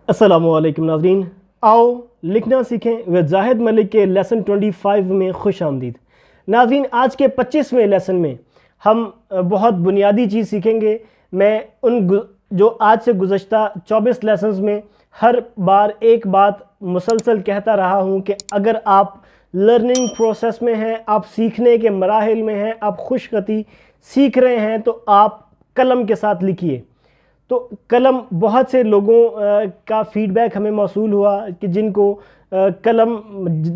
अस्सलामुअलैकुम नाज़रीन, आओ लिखना सीखें विद जाहिद मलिक के लेसन 25 में खुश आमदीद। नाज़रीन, आज के 25वें लेसन में हम बहुत बुनियादी चीज़ सीखेंगे। मैं जो आज से गुज़श्ता 24 लेसन्स में हर बार एक बात मुसलसल कहता रहा हूँ कि अगर आप लर्निंग प्रोसेस में हैं, आप सीखने के मराहिल में हैं, आप खुशगति सीख रहे हैं, तो आप कलम के साथ लिखिए। तो कलम, बहुत से लोगों का फ़ीडबैक हमें मौसूल हुआ कि जिनको कलम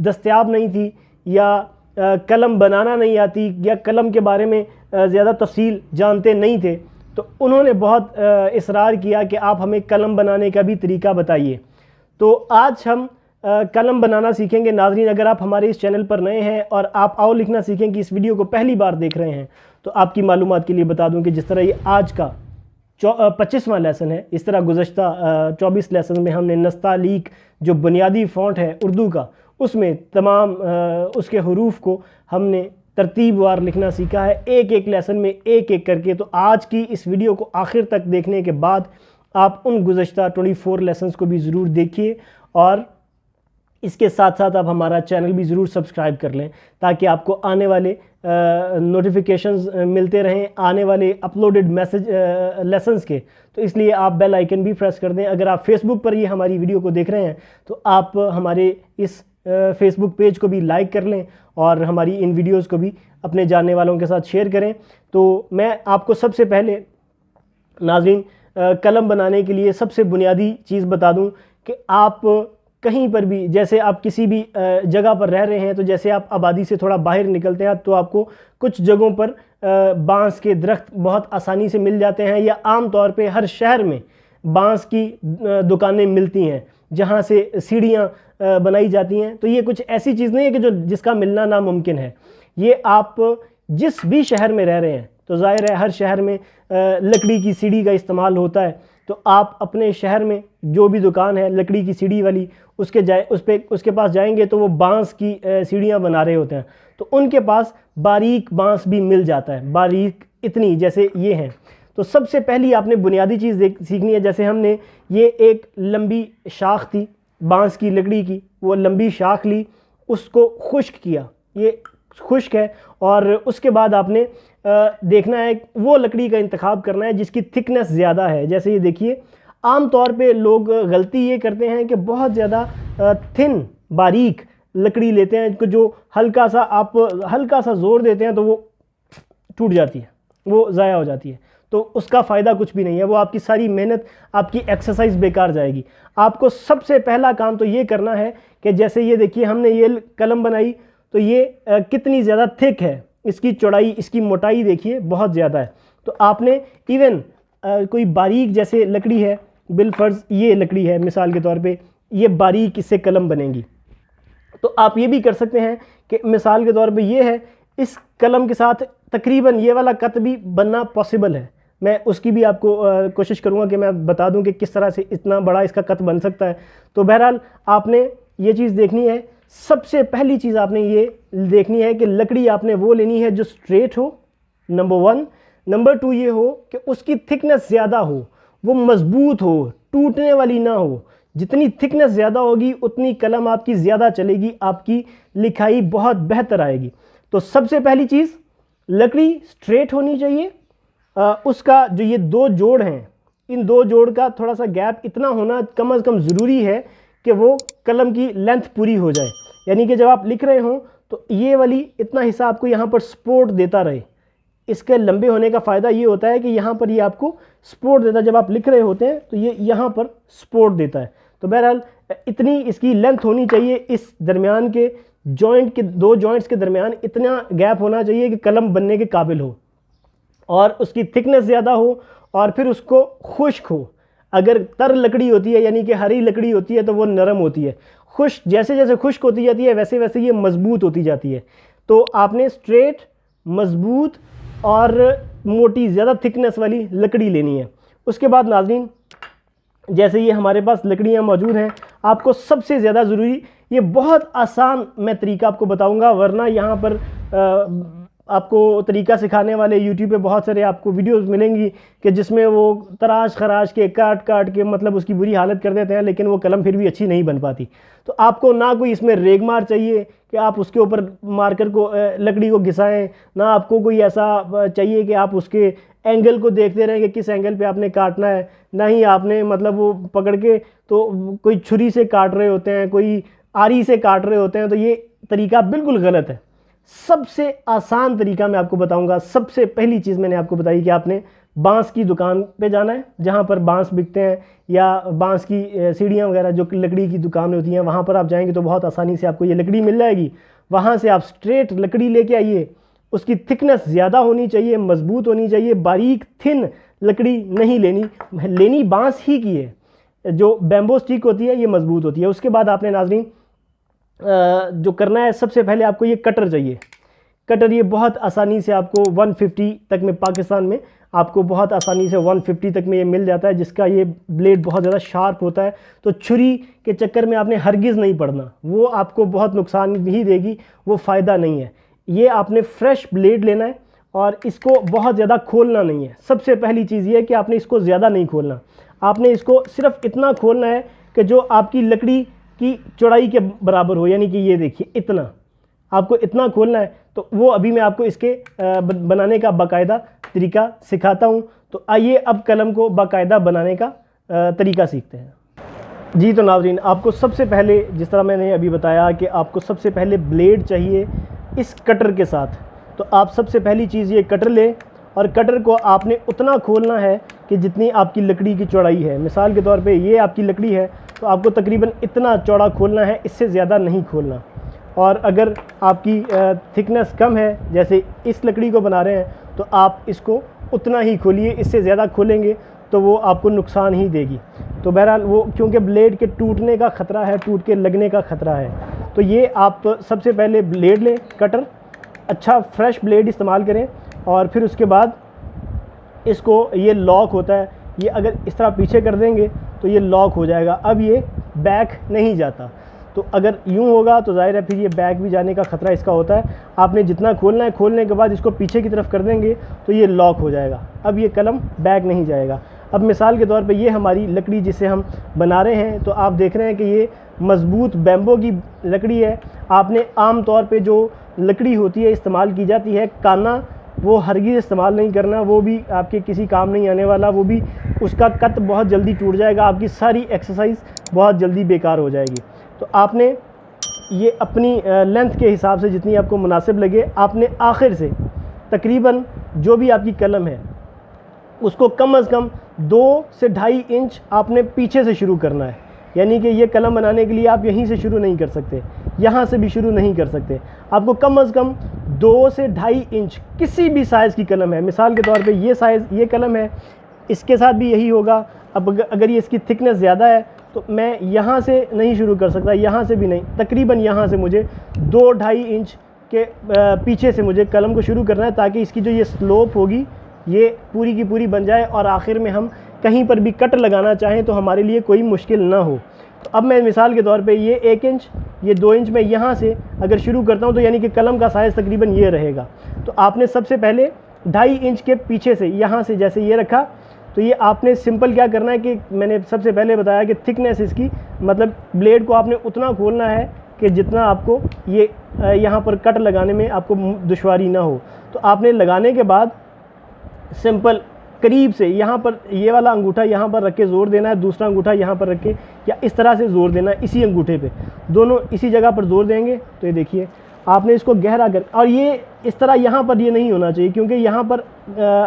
दस्तयाब नहीं थी या कलम बनाना नहीं आती या कलम के बारे में ज़्यादा तफसील जानते नहीं थे, तो उन्होंने बहुत इसरार किया कि आप हमें कलम बनाने का भी तरीका बताइए। तो आज हम कलम बनाना सीखेंगे। नाज़रीन, अगर आप हमारे इस चैनल पर नए हैं और आप आओ लिखना सीखें कि इस वीडियो को पहली बार देख रहे हैं, तो आपकी मालूमात के लिए बता दूं कि जिस तरह ये आज का 25वां लेसन है, इस तरह गुज़श्ता 24 लेसन में हमने नस्तालीक जो बुनियादी फ़ॉन्ट है उर्दू का, उसमें तमाम उसके हरूफ को हमने तरतीबवार लिखना सीखा है, एक एक लेसन में एक एक करके। तो आज की इस वीडियो को आखिर तक देखने के बाद आप उन गुज़श्ता 24 लेसन्स को भी ज़रूर देखिए और इसके साथ साथ आप हमारा चैनल भी ज़रूर सब्सक्राइब कर लें ताकि आपको आने वाले नोटिफिकेशंस मिलते रहें, आने वाले अपलोडेड मैसेज लेसन्स के। तो इसलिए आप बेल आइकन भी प्रेस कर दें। अगर आप फेसबुक पर ये हमारी वीडियो को देख रहे हैं तो आप हमारे इस फेसबुक पेज को भी लाइक कर लें और हमारी इन वीडियोज़ को भी अपने जानने वालों के साथ शेयर करें। तो मैं आपको सबसे पहले नाज़रीन कलम बनाने के लिए सबसे बुनियादी चीज़ बता दूं कि आप कहीं पर भी, जैसे आप किसी भी जगह पर रह रहे हैं, तो जैसे आप आबादी से थोड़ा बाहर निकलते हैं तो आपको कुछ जगहों पर बांस के दरख्त बहुत आसानी से मिल जाते हैं, या आम तौर पे हर शहर में बांस की दुकानें मिलती हैं जहां से सीढ़ियाँ बनाई जाती हैं। तो ये कुछ ऐसी चीज़ नहीं है कि जिसका मिलना नामुमकिन है। ये आप जिस भी शहर में रह रहे हैं, तो ज़ाहिर है हर शहर में लकड़ी की सीढ़ी का इस्तेमाल होता है। तो आप अपने शहर में जो भी दुकान है लकड़ी की सीढ़ी वाली, उसके पास जाएंगे तो वो बांस की सीढ़ियाँ बना रहे होते हैं, तो उनके पास बारीक बांस भी मिल जाता है, बारीक इतनी जैसे ये हैं। तो सबसे पहली आपने बुनियादी चीज़ सीखनी है। जैसे हमने ये एक लंबी शाख थी बांस की लकड़ी की, वो लंबी शाख ली, उसको खुश्क किया, ये खुश्क है, और उसके बाद आपने देखना है वो लकड़ी का इंतखाब करना है जिसकी थिकनेस ज़्यादा है। जैसे ये देखिए, आम तौर पे लोग गलती ये करते हैं कि बहुत ज़्यादा थिन बारीक लकड़ी लेते हैं, जो हल्का सा ज़ोर देते हैं तो वो टूट जाती है, वो ज़ाया हो जाती है। तो उसका फ़ायदा कुछ भी नहीं है, वो आपकी सारी मेहनत, आपकी एक्सरसाइज बेकार जाएगी। आपको सबसे पहला काम तो ये करना है कि जैसे ये देखिए, हमने ये कलम बनाई तो ये कितनी ज़्यादा थिक है, इसकी चौड़ाई, इसकी मोटाई देखिए बहुत ज़्यादा है। तो आपने इवन कोई बारीक जैसे लकड़ी है, बिलफर्ज ये लकड़ी है मिसाल के तौर पे, ये बारीक इससे कलम बनेगी। तो आप ये भी कर सकते हैं कि मिसाल के तौर पे ये है, इस कलम के साथ तकरीबन ये वाला कत भी बनना पॉसिबल है। मैं उसकी भी आपको कोशिश करूँगा कि मैं बता दूं कि किस तरह से इतना बड़ा इसका कत बन सकता है। तो बहरहाल आपने ये चीज़ देखनी है। सबसे पहली चीज़ आपने ये देखनी है कि लकड़ी आपने वो लेनी है जो स्ट्रेट हो, नंबर 1। नंबर 2 ये हो कि उसकी थिकनेस ज़्यादा हो, वो मजबूत हो, टूटने वाली ना हो। जितनी थिकनेस ज़्यादा होगी उतनी कलम आपकी ज़्यादा चलेगी, आपकी लिखाई बहुत बेहतर आएगी। तो सबसे पहली चीज़, लकड़ी स्ट्रेट होनी चाहिए। उसका जो ये 2 जोड़ हैं, इन 2 जोड़ का थोड़ा सा गैप इतना होना कम अज़ कम ज़रूरी है कि वो कलम की लेंथ पूरी हो जाए। यानी कि जब आप लिख रहे हों तो ये वाली इतना हिस्सा आपको यहाँ पर सपोर्ट देता रहे। इसके लंबे होने का फ़ायदा ये होता है कि यहाँ पर ये आपको सपोर्ट देता है, जब आप लिख रहे होते हैं तो ये यहाँ पर सपोर्ट देता है। तो बहरहाल इतनी इसकी लेंथ होनी चाहिए, इस दरमियान के जॉइंट के 2 जॉइंट्स के दरमियान इतना गैप होना चाहिए कि कलम बनने के काबिल हो, और उसकी थिकनेस ज़्यादा हो, और फिर उसको खुश्क हो। अगर तर लकड़ी होती है यानी कि हरी लकड़ी होती है तो वो नरम होती है, खुश्क जैसे जैसे खुश्क होती जाती है वैसे वैसे ये मजबूत होती जाती है। तो आपने स्ट्रेट, मजबूत और मोटी, ज़्यादा थिकनेस वाली लकड़ी लेनी है। उसके बाद नाज़रीन, जैसे ये हमारे पास लकड़ियाँ मौजूद हैं, आपको सबसे ज़्यादा ज़रूरी, ये बहुत आसान मैं तरीका आपको बताऊंगा, वरना यहाँ पर आपको तरीका सिखाने वाले यूट्यूब पे बहुत सारे आपको वीडियोस मिलेंगी कि जिसमें वो तराश खराश के काट काट के मतलब उसकी बुरी हालत कर देते हैं, लेकिन वो कलम फिर भी अच्छी नहीं बन पाती। तो आपको ना कोई इसमें रेगमार चाहिए कि आप उसके ऊपर मार्कर को लकड़ी को घिसाएं, ना आपको कोई ऐसा चाहिए कि आप उसके एंगल को देखते रहें कि किस एंगल पे आपने काटना है, ना ही आपने मतलब वो पकड़ के तो कोई छुरी से काट रहे होते हैं, कोई आरी से काट रहे होते हैं। तो ये तरीका बिल्कुल गलत है। सबसे आसान तरीका मैं आपको बताऊंगा। सबसे पहली चीज़ मैंने आपको बताई कि आपने बांस की दुकान पे जाना है, जहाँ पर बांस बिकते हैं, या बांस की सीढ़ियाँ वगैरह जो लकड़ी की दुकानें होती हैं, वहाँ पर आप जाएंगे तो बहुत आसानी से आपको ये लकड़ी मिल जाएगी। वहाँ से आप स्ट्रेट लकड़ी लेके आइए। उसकी थिकनेस ज़्यादा होनी चाहिए, मजबूत होनी चाहिए, बारीक थिन लकड़ी नहीं लेनी बांस ही की है। जो बैम्बो स्टिक होती है ये मजबूत होती है। उसके बाद आपने नाज़रीन जो करना है, सबसे पहले आपको ये कटर चाहिए। कटर ये बहुत आसानी से आपको 150 तक में, पाकिस्तान में आपको बहुत आसानी से 150 तक में ये मिल जाता है, जिसका ये ब्लेड बहुत ज़्यादा शार्प होता है। तो छुरी के चक्कर में आपने हरगिज़ नहीं पड़ना, वो आपको बहुत नुकसान ही देगी, वो फ़ायदा नहीं है। ये आपने फ्रेश ब्लेड लेना है और इसको बहुत ज़्यादा खोलना नहीं है। सबसे पहली चीज़ ये है कि आपने इसको ज़्यादा नहीं खोलना, आपने इसको सिर्फ इतना खोलना है कि जो आपकी लकड़ी की चौड़ाई के बराबर हो, यानी कि ये देखिए इतना आपको इतना खोलना है। तो वो अभी मैं आपको इसके बनाने का बाकायदा तरीका सिखाता हूँ। तो आइए अब कलम को बाकायदा बनाने का तरीका सीखते हैं। जी तो नाज़रीन, आपको सबसे पहले, जिस तरह मैंने अभी बताया कि आपको सबसे पहले ब्लेड चाहिए इस कटर के साथ। तो आप सबसे पहली चीज़ ये कटर लें और कटर को आपने उतना खोलना है कि जितनी आपकी लकड़ी की चौड़ाई है। मिसाल के तौर पे ये आपकी लकड़ी है तो आपको तकरीबन इतना चौड़ा खोलना है, इससे ज़्यादा नहीं खोलना। और अगर आपकी थिकनेस कम है, जैसे इस लकड़ी को बना रहे हैं, तो आप इसको उतना ही खोलिए। इससे ज़्यादा खोलेंगे तो वो आपको नुकसान ही देगी। तो बहरहाल वो, क्योंकि ब्लेड के टूटने का ख़तरा है, टूट के लगने का ख़तरा है। तो ये आप सबसे पहले ब्लेड लें, कटर, अच्छा फ्रेश ब्लेड इस्तेमाल करें। और फिर उसके बाद इसको, ये लॉक होता है, ये अगर इस तरह पीछे कर देंगे तो ये लॉक हो जाएगा। अब ये बैक नहीं जाता। तो अगर यूँ होगा तो ज़ाहिर है फिर ये बैक भी जाने का ख़तरा इसका होता है। आपने जितना खोलना है, खोलने के बाद इसको पीछे की तरफ कर देंगे तो ये लॉक हो जाएगा। अब ये कलम बैक नहीं जाएगा। अब मिसाल के तौर पे ये हमारी लकड़ी जिसे हम बना रहे हैं, तो आप देख रहे हैं कि ये मज़बूत बैम्बो की लकड़ी है। आपने आम तौर पे जो लकड़ी होती है, इस्तेमाल की जाती है काना, वो हरगिज़ इस्तेमाल नहीं करना, वो भी आपके किसी काम नहीं आने वाला। वो भी, उसका कट बहुत जल्दी टूट जाएगा, आपकी सारी एक्सरसाइज बहुत जल्दी बेकार हो जाएगी। तो आपने ये अपनी लेंथ के हिसाब से जितनी आपको मुनासिब लगे, आपने आखिर से तकरीबन जो भी आपकी कलम है उसको कम से कम 2 से 2.5 इंच आपने पीछे से शुरू करना है। यानी कि ये कलम बनाने के लिए आप यहीं से शुरू नहीं कर सकते, यहाँ से भी शुरू नहीं कर सकते। आपको कम से कम 2 से 2.5 इंच, किसी भी साइज़ की कलम है, मिसाल के तौर पे ये साइज़, ये कलम है, इसके साथ भी यही होगा। अब अगर ये इसकी थिकनेस ज़्यादा है तो मैं यहाँ से नहीं शुरू कर सकता, यहाँ से भी नहीं, तकरीबन यहाँ से मुझे 2-2.5 इंच के पीछे से मुझे कलम को शुरू करना है, ताकि इसकी जो ये स्लोप होगी ये पूरी की पूरी बन जाए और आखिर में हम कहीं पर भी कट लगाना चाहें तो हमारे लिए कोई मुश्किल ना हो। तो अब मैं मिसाल के तौर पे ये 1 इंच, ये 2 इंच में यहाँ से अगर शुरू करता हूँ तो यानी कि कलम का साइज़ तकरीबन ये रहेगा। तो आपने सबसे पहले 2.5 इंच के पीछे से, यहाँ से जैसे ये रखा, तो ये आपने सिंपल क्या करना है कि मैंने सबसे पहले बताया कि थिकनेस इसकी, मतलब ब्लेड को आपने उतना खोलना है कि जितना आपको ये यहाँ पर कट लगाने में आपको दुश्वारी ना हो। तो आपने लगाने के बाद सिंपल करीब से यहाँ पर ये वाला अंगूठा यहाँ पर रख के ज़ोर देना है, दूसरा अंगूठा यहाँ पर रख के या इस तरह से ज़ोर देना है, इसी अंगूठे पे, दोनों इसी जगह पर ज़ोर देंगे। तो ये देखिए आपने इसको गहरा कर, और ये इस तरह यहाँ पर ये नहीं होना चाहिए, क्योंकि यहाँ पर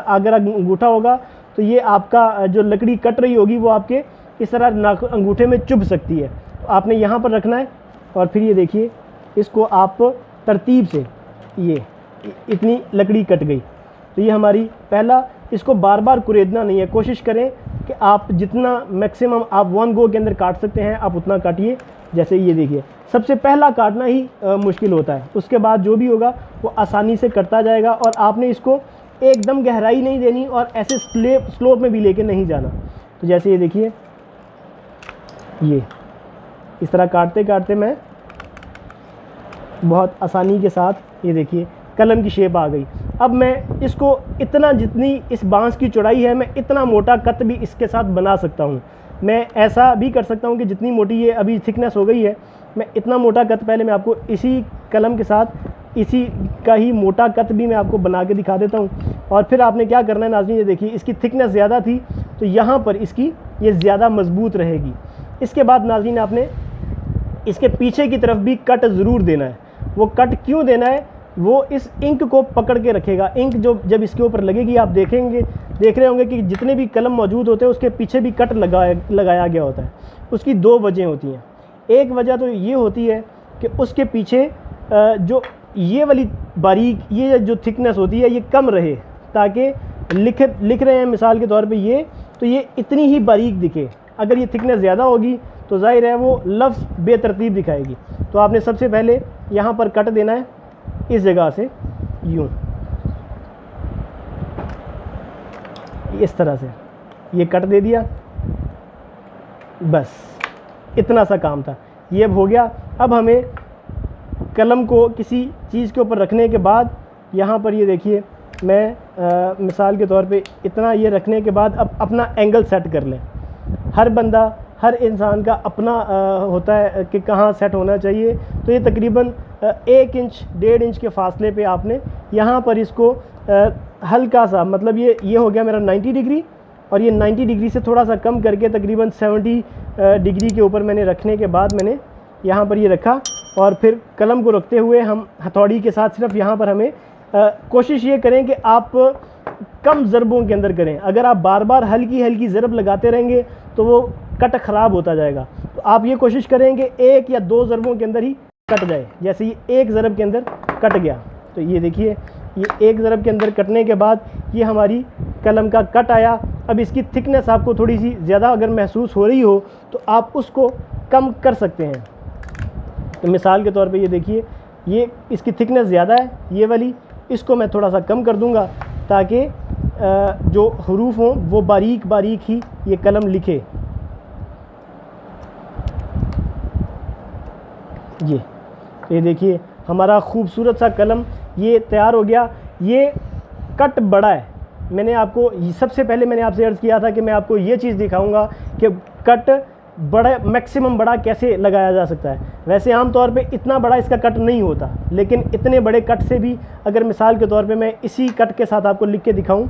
अगर अंगूठा होगा तो ये आपका जो लकड़ी कट रही होगी वो आपके इस तरह अंगूठे में चुभ सकती है। तो आपने यहाँ पर रखना है और फिर ये देखिए इसको आप तरतीब से, ये इतनी लकड़ी कट गई। तो ये हमारी पहला, इसको बार बार कुरेदना नहीं है। कोशिश करें कि आप जितना मैक्सिमम आप 1 गो के अंदर काट सकते हैं आप उतना काटिए। जैसे ये देखिए, सबसे पहला काटना ही मुश्किल होता है, उसके बाद जो भी होगा वो आसानी से कटता जाएगा। और आपने इसको एकदम गहराई नहीं देनी और ऐसे स्लोप में भी लेके नहीं जाना। तो जैसे ये देखिए, ये इस तरह काटते काटते मैं बहुत आसानी के साथ, ये देखिए कलम की शेप आ गई। अब मैं इसको इतना, जितनी इस बांस की चौड़ाई है, मैं इतना मोटा कत भी इसके साथ बना सकता हूँ। मैं ऐसा भी कर सकता हूँ कि जितनी मोटी ये अभी थिकनेस हो गई है, मैं इतना मोटा कत पहले मैं आपको इसी कलम के साथ इसी का ही मोटा कत भी मैं आपको बना के दिखा देता हूँ। और फिर आपने क्या करना है नाज़रीन, ये देखिए इसकी थिकनेस ज़्यादा थी तो यहाँ पर इसकी ये ज़्यादा मजबूत रहेगी। इसके बाद नाज़रीन आपने इसके पीछे की तरफ भी कट ज़रूर देना है। वो कट क्यों देना है, वो इस इंक को पकड़ के रखेगा। इंक जो जब इसके ऊपर लगेगी, आप देख रहे होंगे कि जितने भी कलम मौजूद होते हैं उसके पीछे भी कट लगाया गया होता है। उसकी दो वजह होती हैं। एक वजह तो ये होती है कि उसके पीछे जो ये वाली बारीक, ये जो थिकनेस होती है, ये कम रहे, ताकि लिख रहे हैं मिसाल के तौर पे ये, तो ये इतनी ही बारीक दिखे। अगर ये थिकनेस ज़्यादा होगी तो जाहिर है वो लफ्ज़ बेतरतीब दिखाएगी। तो आपने सबसे पहले यहाँ पर कट देना है, इस जगह से यूँ, इस तरह से ये कट दे दिया, बस इतना सा काम था, ये अब हो गया। अब हमें कलम को किसी चीज़ के ऊपर रखने के बाद यहाँ पर ये देखिए, मैं मिसाल के तौर पे इतना ये रखने के बाद अब अपना एंगल सेट कर लें। हर बंदा, हर इंसान का अपना होता है कि कहाँ सेट होना चाहिए। तो ये तकरीबन 1 इंच 1.5 इंच के फासले पे आपने यहाँ पर इसको हल्का सा, मतलब ये हो गया मेरा 90 डिग्री, और ये 90 डिग्री से थोड़ा सा कम करके तकरीबन 70 डिग्री के ऊपर मैंने रखने के बाद मैंने यहाँ पर ये रखा। और फिर कलम को रखते हुए हम हथौड़ी के साथ सिर्फ यहाँ पर हमें कोशिश ये करें कि आप कम ज़रबों के अंदर करें। अगर आप बार बार हल्की हल्की ज़रब लगाते रहेंगे तो वो कट ख़राब होता जाएगा। तो आप ये कोशिश करें कि 1 या 2 ज़रबों के अंदर ही कट जाए। जैसे ये 1 ज़रब के अंदर कट गया, तो ये देखिए, ये 1 ज़रब के अंदर कटने के बाद ये हमारी कलम का कट आया। अब इसकी थिकनेस आपको थोड़ी सी ज़्यादा अगर महसूस हो रही हो तो आप उसको कम कर सकते हैं। तो मिसाल के तौर पे ये देखिए, ये इसकी थिकनेस ज़्यादा है ये वाली, इसको मैं थोड़ा सा कम कर दूंगा ताकि जो हरूफ हों वो बारीक बारीक ही ये कलम लिखे। ये देखिए हमारा खूबसूरत सा कलम ये तैयार हो गया। ये कट बड़ा है। मैंने आपको सबसे पहले मैंने आपसे अर्ज़ किया था कि मैं आपको ये चीज़ दिखाऊंगा कि कट बड़ा, मैक्सिमम बड़ा कैसे लगाया जा सकता है। वैसे आम तौर पे इतना बड़ा इसका कट नहीं होता, लेकिन इतने बड़े कट से भी अगर मिसाल के तौर पे मैं इसी कट के साथ आपको लिख के दिखाऊं,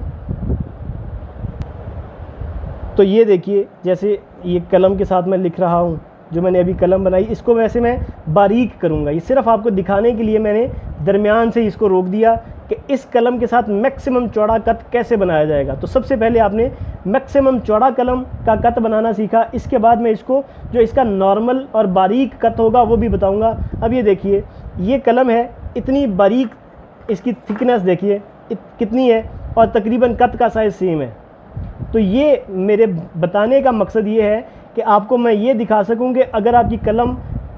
तो ये देखिए, जैसे ये कलम के साथ मैं लिख रहा हूं, जो मैंने अभी कलम बनाई, इसको वैसे मैं बारीक करूंगा। ये सिर्फ आपको दिखाने के लिए मैंने दरमियान से इसको रोक दिया कि इस कलम के साथ मैक्सिमम चौड़ा कट कैसे बनाया जाएगा। तो सबसे पहले आपने मैक्सिमम चौड़ा कलम का कट बनाना सीखा। इसके बाद मैं इसको जो इसका नॉर्मल और बारीक कट होगा वो भी बताऊंगा। अब ये देखिए, ये कलम है, इतनी बारीक इसकी थिकनेस देखिए कितनी है, और तकरीबन कट का साइज़ सेम है। तो ये मेरे बताने का मकसद ये है कि आपको मैं ये दिखा सकूं कि अगर आपकी कलम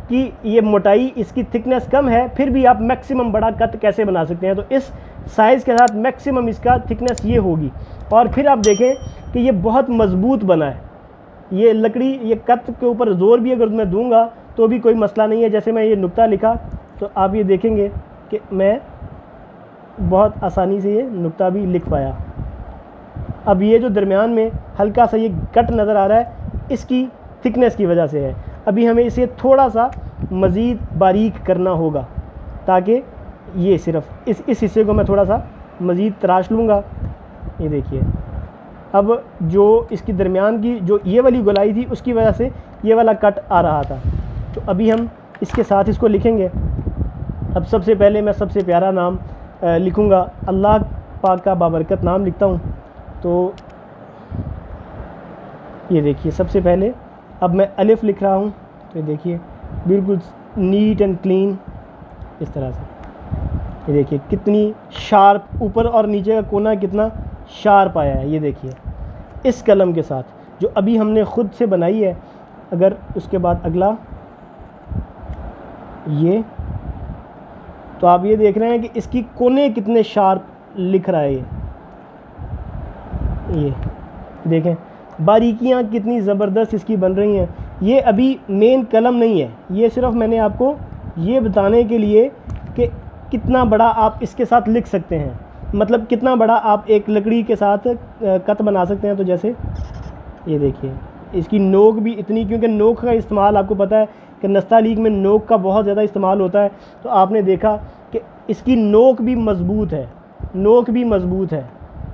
की ये मोटाई, इसकी थिकनेस कम है, फिर भी आप मैक्सिमम बड़ा कट कैसे बना सकते हैं। तो इस साइज़ के साथ मैक्सिमम इसका थिकनेस ये होगी। और फिर आप देखें कि ये बहुत मज़बूत बना है। ये लकड़ी, ये कट के ऊपर ज़ोर भी अगर मैं दूंगा तो भी कोई मसला नहीं है। जैसे मैं ये नुक्ता लिखा तो आप ये देखेंगे कि मैं बहुत आसानी से ये नुक्ता भी लिख पाया। अब ये जो दरमियान में हल्का सा ये कट नज़र आ रहा है, इसकी थिकनेस की वजह से है। अभी हमें इसे थोड़ा सा मज़ीद बारीक करना होगा, ताकि ये सिर्फ इस हिस्से को मैं थोड़ा सा मज़ीद तराश लूँगा। ये देखिए, अब जो इसकी दरमियान की जो ये वाली गोलाई थी, उसकी वजह से ये वाला कट आ रहा था। तो अभी हम इसके साथ इसको लिखेंगे। अब सबसे पहले मैं सबसे प्यारा नाम लिखूँगा, अल्लाह पाक का बाबरकत नाम लिखता हूँ। तो ये देखिए, सबसे पहले अब मैं अलिफ लिख रहा हूँ। तो ये देखिए बिल्कुल नीट एंड क्लीन इस तरह से। ये देखिए कितनी शार्प, ऊपर और नीचे का कोना कितना शार्प आया है। ये देखिए इस कलम के साथ जो अभी हमने ख़ुद से बनाई है। अगर उसके बाद अगला ये, तो आप ये देख रहे हैं कि इसकी कोने कितने शार्प लिख रहा है। ये देखें, बारीकियाँ कितनी ज़बरदस्त इसकी बन रही हैं। ये अभी मेन कलम नहीं है, ये सिर्फ मैंने आपको ये बताने के लिए कि कितना बड़ा आप इसके साथ लिख सकते हैं। मतलब कितना बड़ा आप एक लकड़ी के साथ कत बना सकते हैं। तो जैसे ये देखिए, इसकी नोक भी इतनी, क्योंकि नोक का इस्तेमाल आपको पता है कि नस्तालीक में नोक का बहुत ज़्यादा इस्तेमाल होता है। तो आपने देखा कि इसकी नोक भी मज़बूत है, नोक भी मज़बूत है,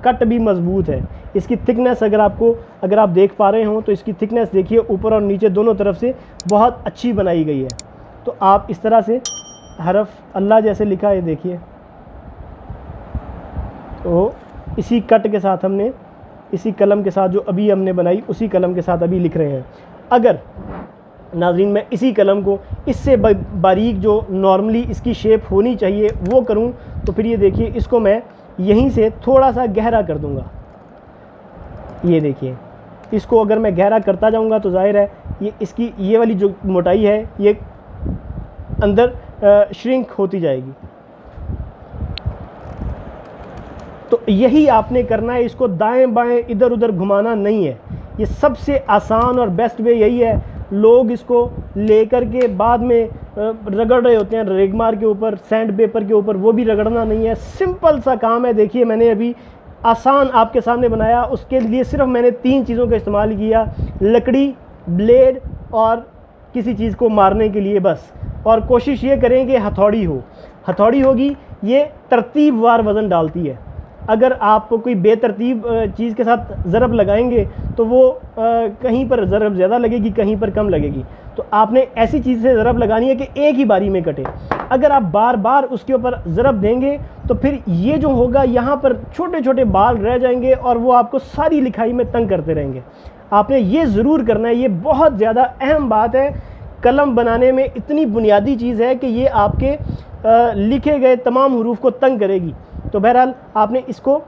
कट भी मज़बूत है। इसकी थिकनेस अगर आप देख पा रहे हो तो इसकी थिकनेस देखिए, ऊपर और नीचे दोनों तरफ से बहुत अच्छी बनाई गई है। तो आप इस तरह से हरफ अल्लाह जैसे लिखा है, देखिए, तो इसी कट के साथ हमने, इसी कलम के साथ जो अभी हमने बनाई, उसी कलम के साथ अभी लिख रहे हैं। अगर नाज़रीन मैं इसी कलम को इससे बारीक जो नॉर्मली इसकी शेप होनी चाहिए वो करूं, तो फिर ये देखिए, इसको मैं यहीं से थोड़ा सा गहरा कर दूंगा। ये देखिए, इसको अगर मैं गहरा करता जाऊंगा तो जाहिर है इसकी ये वाली जो मोटाई है ये अंदर श्रिंक होती जाएगी। तो यही आपने करना है, इसको दाएं बाएं इधर उधर घुमाना नहीं है। ये सबसे आसान और बेस्ट वे यही है। लोग इसको लेकर के बाद में रगड़ रहे होते हैं रेगमार के ऊपर, सैंड पेपर के ऊपर, वो भी रगड़ना नहीं है। सिंपल सा काम है। देखिए, मैंने अभी आसान आपके सामने बनाया, उसके लिए सिर्फ मैंने 3 चीज़ों का इस्तेमाल किया, लकड़ी, ब्लेड और किसी चीज़ को मारने के लिए बस। और कोशिश ये करें कि हथौड़ी हो, हथौड़ी होगी, ये तरतीबवार वज़न डालती है। अगर आप कोई बेतरतीब चीज़ के साथ ज़रब लगाएंगे तो वो कहीं पर ज़रब ज़्यादा लगेगी, कहीं पर कम लगेगी। तो आपने ऐसी चीज़ से ज़रब लगानी है कि एक ही बारी में कटे। अगर आप बार बार उसके ऊपर ज़रब देंगे तो फिर ये जो होगा, यहाँ पर छोटे छोटे बाल रह जाएंगे और वो आपको सारी लिखाई में तंग करते रहेंगे। आपने ये ज़रूर करना है, ये बहुत ज़्यादा अहम बात है। कलम बनाने में इतनी बुनियादी चीज़ है कि ये आपके लिखे गए तमाम हुरूफ को तंग करेगी। तो बहरहाल आपने इसको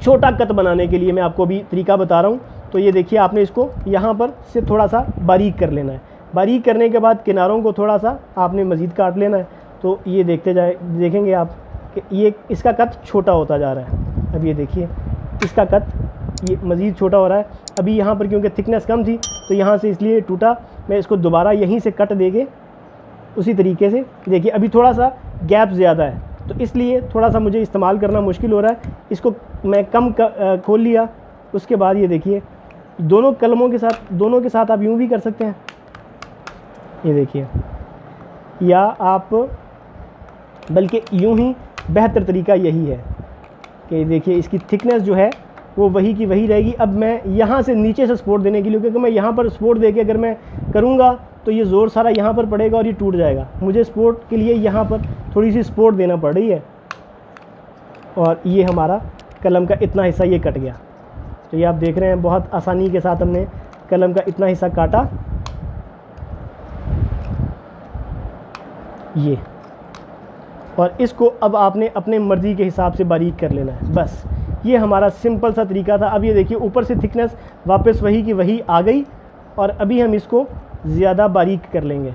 छोटा कत बनाने के लिए मैं आपको भी तरीका बता रहा हूँ। तो ये देखिए, आपने इसको यहाँ पर से थोड़ा सा बारीक कर लेना है। बारीक करने के बाद किनारों को थोड़ा सा आपने मज़ीद काट लेना है। तो ये देखेंगे आप कि ये इसका कत छोटा होता जा रहा है। अब ये देखिए, इसका कत ये मज़ीद छोटा हो रहा है। अभी यहाँ पर क्योंकि थिकनेस कम थी तो यहाँ से इसलिए टूटा। मैं इसको दोबारा यहीं से कट देके उसी तरीके से, देखिए अभी थोड़ा सा गैप ज़्यादा है तो इसलिए थोड़ा सा मुझे इस्तेमाल करना मुश्किल हो रहा है। इसको मैं कम खोल लिया। उसके बाद ये देखिए, दोनों कलमों के साथ, दोनों के साथ आप यूँ भी कर सकते हैं, ये देखिए, या आप बल्कि यूँ ही बेहतर तरीका यही है कि देखिए इसकी थिकनेस जो है वो वही की वही रहेगी। अब मैं यहाँ से नीचे से सपोर्ट देने के लिए, क्योंकि मैं यहाँ पर सपोर्ट देके अगर मैं करूँगा तो ये ज़ोर सारा यहाँ पर पड़ेगा और ये टूट जाएगा। मुझे सपोर्ट के लिए यहाँ पर थोड़ी सी सपोर्ट देना पड़ रही है। और ये हमारा कलम का इतना हिस्सा ये कट गया। तो ये आप देख रहे हैं, बहुत आसानी के साथ हमने कलम का इतना हिस्सा काटा। ये, और इसको अब आपने अपने मर्ज़ी के हिसाब से बारीक कर लेना है। बस ये हमारा सिंपल सा तरीका था। अब ये देखिए, ऊपर से थिकनेस वापस वही की वही आ गई और अभी हम इसको ज़्यादा बारीक कर लेंगे।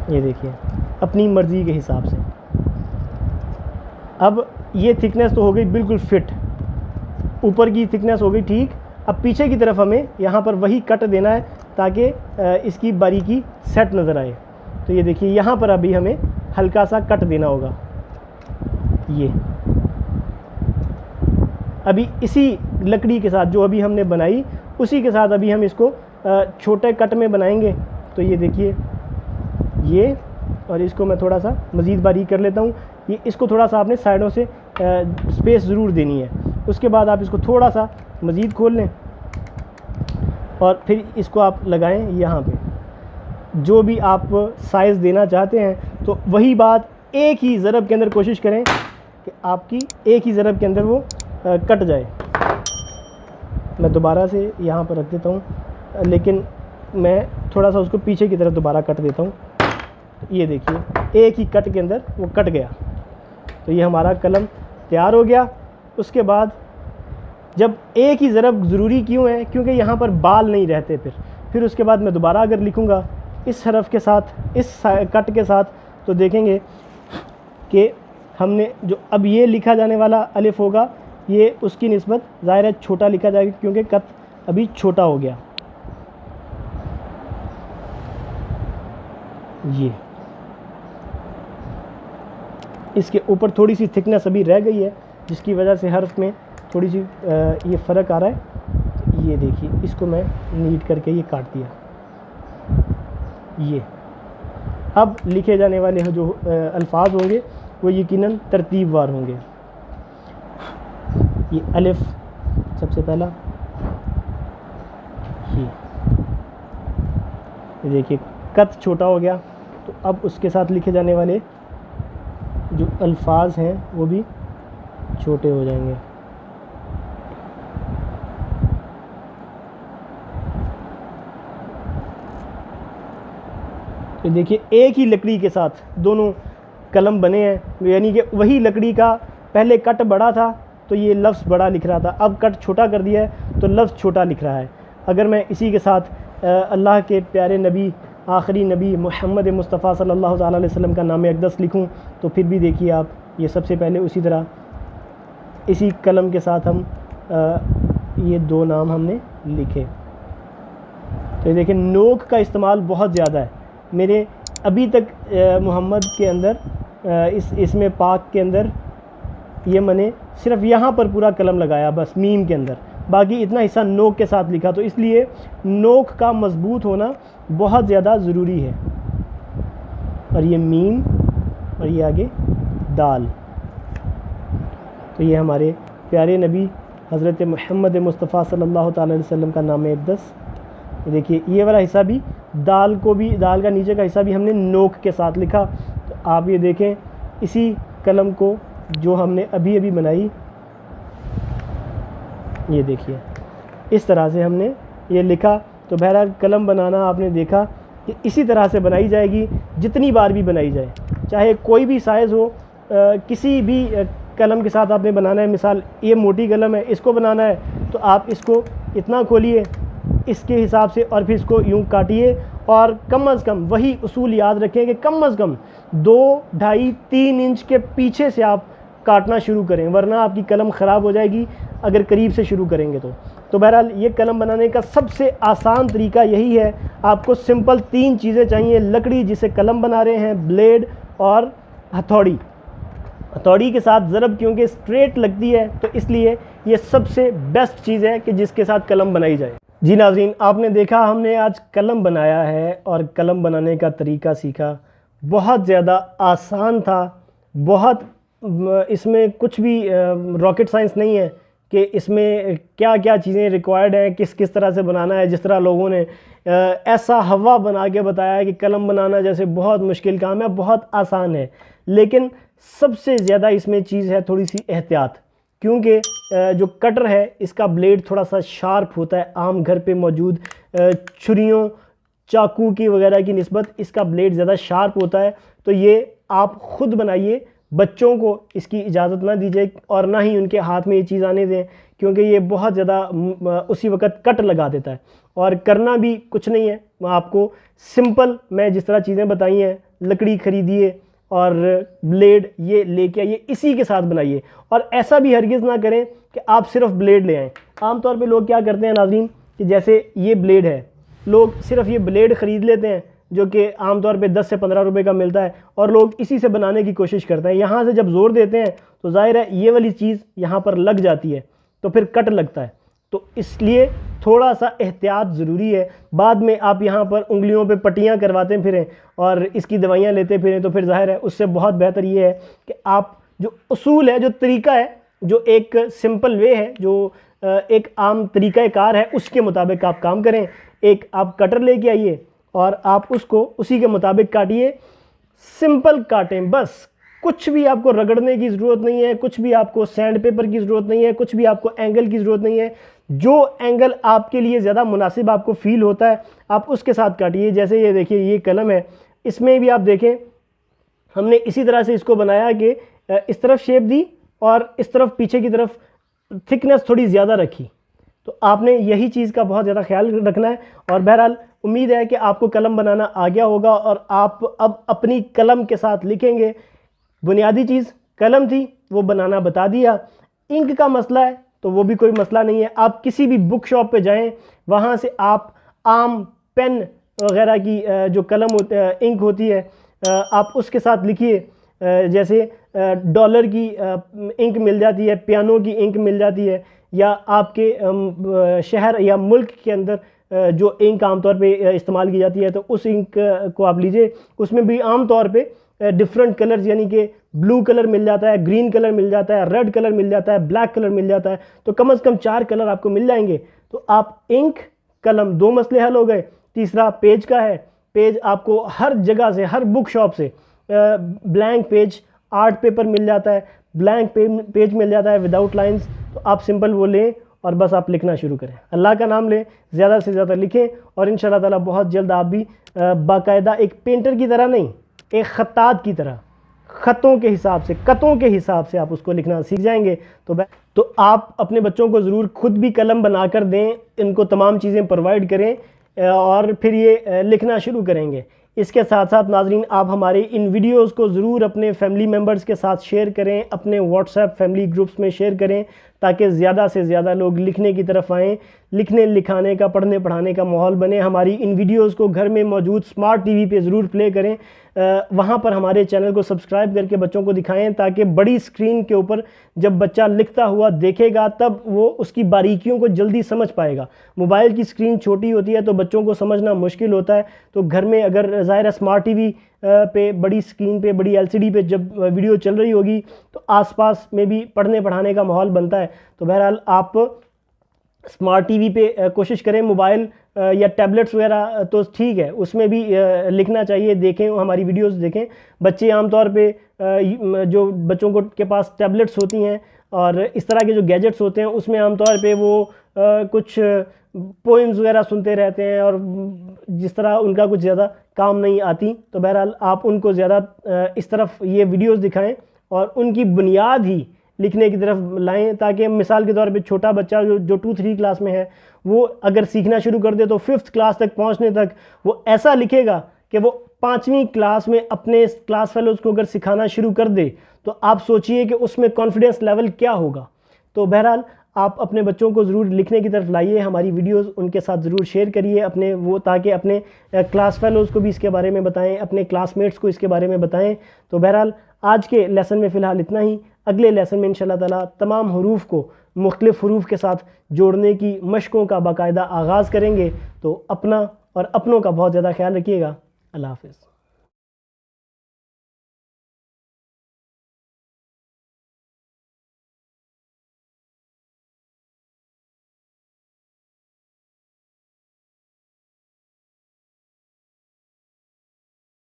ये देखिए, अपनी मर्ज़ी के हिसाब से। अब ये थिकनेस तो हो गई बिल्कुल फिट, ऊपर की थिकनेस हो गई ठीक। अब पीछे की तरफ हमें यहाँ पर वही कट देना है ताकि इसकी बारीकी सेट नज़र आए। तो ये देखिए, यहाँ पर अभी हमें हल्का सा कट देना होगा। ये अभी इसी लकड़ी के साथ जो अभी हमने बनाई, उसी के साथ अभी हम इसको छोटे कट में बनाएंगे। तो ये देखिए, ये, और इसको मैं थोड़ा सा मज़ीद बारीक कर लेता हूँ। ये इसको थोड़ा सा आपने साइडों से स्पेस ज़रूर देनी है। उसके बाद आप इसको थोड़ा सा मज़ीद खोल लें और फिर इसको आप लगाएं यहाँ पे। जो भी आप साइज़ देना चाहते हैं तो वही बात, एक ही ज़रब के अंदर कोशिश करें कि आपकी एक ही ज़रब के अंदर वो कट जाए। मैं दोबारा से यहाँ पर रख देता हूँ, लेकिन मैं थोड़ा सा उसको पीछे की तरफ दोबारा कट देता हूँ। ये देखिए, एक ही कट के अंदर वो कट गया। तो ये हमारा कलम तैयार हो गया। उसके बाद जब एक ही ज़रब ज़रूरी क्यों है, क्योंकि यहाँ पर बाल नहीं रहते। फिर उसके बाद मैं दोबारा अगर लिखूँगा इस हरफ के साथ, इस कट के साथ, तो देखेंगे कि हमने जो अब ये लिखा जाने वाला अलिफ होगा, ये उसकी निस्बत ज़ाहिर है छोटा लिखा जाएगा क्योंकि कट अभी छोटा हो गया। इसके ऊपर थोड़ी सी थिकनेस अभी रह गई है, जिसकी वजह से हर्फ में थोड़ी सी ये फ़र्क आ रहा है। तो ये देखिए, इसको मैं नीट करके ये काट दिया। ये अब लिखे जाने वाले जो अल्फाज होंगे वो यकीनन तरतीबवार होंगे। ये अलिफ सबसे पहला, ये देखिए कत छोटा हो गया, तो अब उसके साथ लिखे जाने वाले जो अल्फाज हैं वो भी छोटे हो जाएंगे। तो देखिए एक ही लकड़ी के साथ दोनों कलम बने हैं, यानी कि वही लकड़ी का पहले कट बड़ा था तो ये लफ्ज़ बड़ा लिख रहा था, अब कट छोटा कर दिया है तो लफ्ज़ छोटा लिख रहा है। अगर मैं इसी के साथ अल्लाह के प्यारे नबी, आखिरी नबी मोहम्मद मुस्तफ़ा सल्लल्लाहु अलैहि वसल्लम का नाम अक़दस लिखूं तो फिर भी देखिए आप, ये सबसे पहले उसी तरह इसी कलम के साथ हम ये दो नाम हमने लिखे। तो ये देखिए नोक का इस्तेमाल बहुत ज़्यादा है मेरे अभी तक मोहम्मद के अंदर, इसमें पाक के अंदर ये मैंने सिर्फ यहाँ पर पूरा कलम लगाया बस मीम के अंदर, बाकी इतना हिस्सा नोक के साथ लिखा। तो इसलिए नोक का मजबूत होना बहुत ज़्यादा ज़रूरी है। और ये मीम और ये आगे दाल। तो ये हमारे प्यारे नबी हज़रत मोहम्मद मुस्तफ़ा सल्लल्लाहु अलैहि वसल्लम का नाम अक़दस। देखिए ये वाला हिस्सा भी दाल को भी, दाल का नीचे का हिस्सा भी हमने नोक के साथ लिखा। तो आप ये देखें इसी कलम को जो हमने अभी अभी बनाई, ये देखिए इस तरह से हमने ये लिखा। तो बहरहाल कलम बनाना आपने देखा कि इसी तरह से बनाई जाएगी, जितनी बार भी बनाई जाए, चाहे कोई भी साइज़ हो, किसी भी कलम के साथ आपने बनाना है। मिसाल ये मोटी कलम है, इसको बनाना है तो आप इसको इतना खोलिए इसके हिसाब से और फिर इसको यूँ काटिए, और कम अज़ कम वही उसूल याद रखें कि कम अज़ कम 2, 2.5, 3 इंच के पीछे से आप काटना शुरू करें, वरना आपकी कलम ख़राब हो जाएगी अगर करीब से शुरू करेंगे तो बहरहाल ये कलम बनाने का सबसे आसान तरीका यही है। आपको सिंपल 3 चीज़ें चाहिए, लकड़ी जिसे कलम बना रहे हैं, ब्लेड और हथौड़ी। हथौड़ी के साथ ज़रब क्योंकि स्ट्रेट लगती है तो इसलिए ये सबसे बेस्ट चीज़ है कि जिसके साथ कलम बनाई जाए। जी नाज़रीन, आपने देखा हमने आज कलम बनाया है और कलम बनाने का तरीका सीखा। बहुत ज़्यादा आसान था, बहुत इसमें कुछ भी रॉकेट साइंस नहीं है कि इसमें क्या क्या चीज़ें रिक्वायर्ड हैं, किस किस तरह से बनाना है। जिस तरह लोगों ने ऐसा हवा बना के बताया है कि कलम बनाना जैसे बहुत मुश्किल काम है, बहुत आसान है, लेकिन सबसे ज़्यादा इसमें चीज़ है थोड़ी सी एहतियात, क्योंकि जो कटर है इसका ब्लेड थोड़ा सा शार्प होता है। आम घर पे मौजूद छुरियों, चाकू की वगैरह की निस्बत इसका ब्लेड ज़्यादा शार्प होता है। तो ये आप ख़ुद बनाइए, बच्चों को इसकी इजाज़त ना दीजिए और ना ही उनके हाथ में ये चीज़ आने दें, क्योंकि ये बहुत ज़्यादा उसी वक्त कट लगा देता है। और करना भी कुछ नहीं है, आपको सिंपल मैं जिस तरह चीज़ें बताई हैं, लकड़ी ख़रीदिए और ब्लेड ये लेके आइए, इसी के साथ बनाइए। और ऐसा भी हरगिज़ ना करें कि आप सिर्फ ब्लेड ले आएँ। आमतौर पे लोग क्या करते हैं नाज़रीन कि जैसे ये ब्लेड है, लोग सिर्फ ये ब्लेड ख़रीद लेते हैं जो कि आमतौर पे 10 से 15 रुपए का मिलता है, और लोग इसी से बनाने की कोशिश करते हैं। यहाँ से जब ज़ोर देते हैं तो ज़ाहिर है ये वाली चीज़ यहाँ पर लग जाती है, तो फिर कट लगता है। तो इसलिए थोड़ा सा एहतियात ज़रूरी है। बाद में आप यहाँ पर उंगलियों पे पट्टियाँ करवाते फिरें और इसकी दवाइयाँ लेते फिरें, तो फिर ज़ाहिर है उससे बहुत बेहतर ये है कि आप जो उसूल है, जो तरीका है, जो एक सिंपल वे है, जो एक आम तरीक़ा कार है, उसके मुताबिक आप काम करें। एक आप कटर लेके आइए और आप उसको उसी के मुताबिक काटिए, सिंपल काटें बस। कुछ भी आपको रगड़ने की ज़रूरत नहीं है, कुछ भी आपको सैंड पेपर की ज़रूरत नहीं है, कुछ भी आपको एंगल की ज़रूरत नहीं है। जो एंगल आपके लिए ज़्यादा मुनासिब आपको फ़ील होता है आप उसके साथ काटिए। जैसे ये देखिए ये कलम है, इसमें भी आप देखें हमने इसी तरह से इसको बनाया कि इस तरफ शेप दी और इस तरफ पीछे की तरफ थिकनेस थोड़ी ज़्यादा रखी। तो आपने यही चीज़ का बहुत ज़्यादा ख्याल रखना है। और बहरहाल उम्मीद है कि आपको कलम बनाना आ गया होगा और आप अब अपनी कलम के साथ लिखेंगे। बुनियादी चीज़ कलम थी, वो बनाना बता दिया। इंक का मसला है तो वो भी कोई मसला नहीं है, आप किसी भी बुक शॉप पे जाएं, वहाँ से आप आम पेन वगैरह की जो कलम इंक होती है आप उसके साथ लिखिए। जैसे डॉलर की इंक मिल जाती है, पियानो की इंक मिल जाती है, या आपके शहर या मुल्क के अंदर जो इंक आमतौर पे इस्तेमाल की जाती है, तो उस इंक को आप लीजिए। उसमें भी आम तौर पे डिफरेंट कलर्स यानी कि ब्लू कलर मिल जाता है, ग्रीन कलर मिल जाता है, रेड कलर मिल जाता है, ब्लैक कलर मिल जाता है। तो कम से कम 4 कलर आपको मिल जाएंगे। तो आप इंक, कलम, 2 मसले हल हो गए। तीसरा पेज का है। पेज आपको हर जगह से, हर बुक शॉप से ब्लैंक पेज, आर्ट पेपर मिल जाता है, ब्लैंक पेज मिल जाता है विदाउट लाइंस। तो आप सिंपल वो लें और बस आप लिखना शुरू करें, अल्लाह का नाम लें, ज़्यादा से ज़्यादा लिखें, और इंशाल्लाह ताला बहुत जल्द आप भी बाकायदा एक पेंटर की तरह नहीं, एक ख़त्तात की तरह ख़तों के हिसाब से, कतों के हिसाब से आप उसको लिखना सीख जाएंगे। तो आप अपने बच्चों को ज़रूर खुद भी कलम बना कर दें, इनको तमाम चीज़ें प्रोवाइड करें और फिर ये लिखना शुरू करेंगे। इसके साथ साथ नाजरीन, आप हमारे इन वीडियोस को ज़रूर अपने फैमिली मेम्बर्स के साथ शेयर करें, अपने व्हाट्सएप फैमिली ग्रुप्स में शेयर करें, ताकि ज़्यादा से ज़्यादा लोग लिखने की तरफ आएँ, लिखने लिखाने का, पढ़ने पढ़ाने का माहौल बने। हमारी इन वीडियोस को घर में मौजूद स्मार्ट टीवी पे ज़रूर प्ले करें, वहाँ पर हमारे चैनल को सब्सक्राइब करके बच्चों को दिखाएं, ताकि बड़ी स्क्रीन के ऊपर जब बच्चा लिखता हुआ देखेगा तब वो उसकी बारीकियों को जल्दी समझ पाएगा। मोबाइल की स्क्रीन छोटी होती है तो बच्चों को समझना मुश्किल होता है। तो घर में अगर ज़ाहिर है स्मार्ट टीवी पे, बड़ी स्क्रीन पे, बड़ी एलसीडी पे जब वीडियो चल रही होगी तो आसपास में भी पढ़ने पढ़ाने का माहौल बनता है। तो बहरहाल आप स्मार्ट टीवी पे कोशिश करें, मोबाइल या टैबलेट्स वगैरह तो ठीक है, उसमें भी लिखना चाहिए, देखें, हमारी वीडियोस देखें। बच्चे आमतौर पे जो बच्चों को के पास टैबलेट्स होती हैं और इस तरह के जो गैजेट्स होते हैं, उसमें आमतौर पे वो कुछ पोइम्स वगैरह सुनते रहते हैं और जिस तरह उनका कुछ ज़्यादा काम नहीं आती। तो बहरहाल आप उनको ज़्यादा इस तरफ ये वीडियोस दिखाएं और उनकी बुनियाद ही लिखने की तरफ लाएं, ताकि मिसाल के तौर पे छोटा बच्चा जो 2-3 क्लास में है, वो अगर सीखना शुरू कर दे तो 5th क्लास तक पहुंचने तक वो ऐसा लिखेगा कि वो 5वीं क्लास में अपने क्लास फेलोज को अगर सिखाना शुरू कर दे तो आप सोचिए कि उसमें कॉन्फिडेंस लेवल क्या होगा। तो बहरहाल आप अपने बच्चों को ज़रूर लिखने की तरफ लाइए, हमारी वीडियोस उनके साथ ज़रूर शेयर करिए अपने वो, ताकि अपने क्लास फेलोज़ को भी इसके बारे में बताएं, अपने क्लासमेट्स को इसके बारे में बताएं। तो बहरहाल आज के लेसन में फ़िलहाल इतना ही। अगले लेसन में इंशाल्लाह ताला तमाम हरूफ को मुख्तलिफ़ हरूफ के साथ जोड़ने की मशकों का बाकायदा आगाज़ करेंगे। तो अपना और अपनों का बहुत ज़्यादा ख्याल रखिएगा। अल्लाह हाफ़िज़।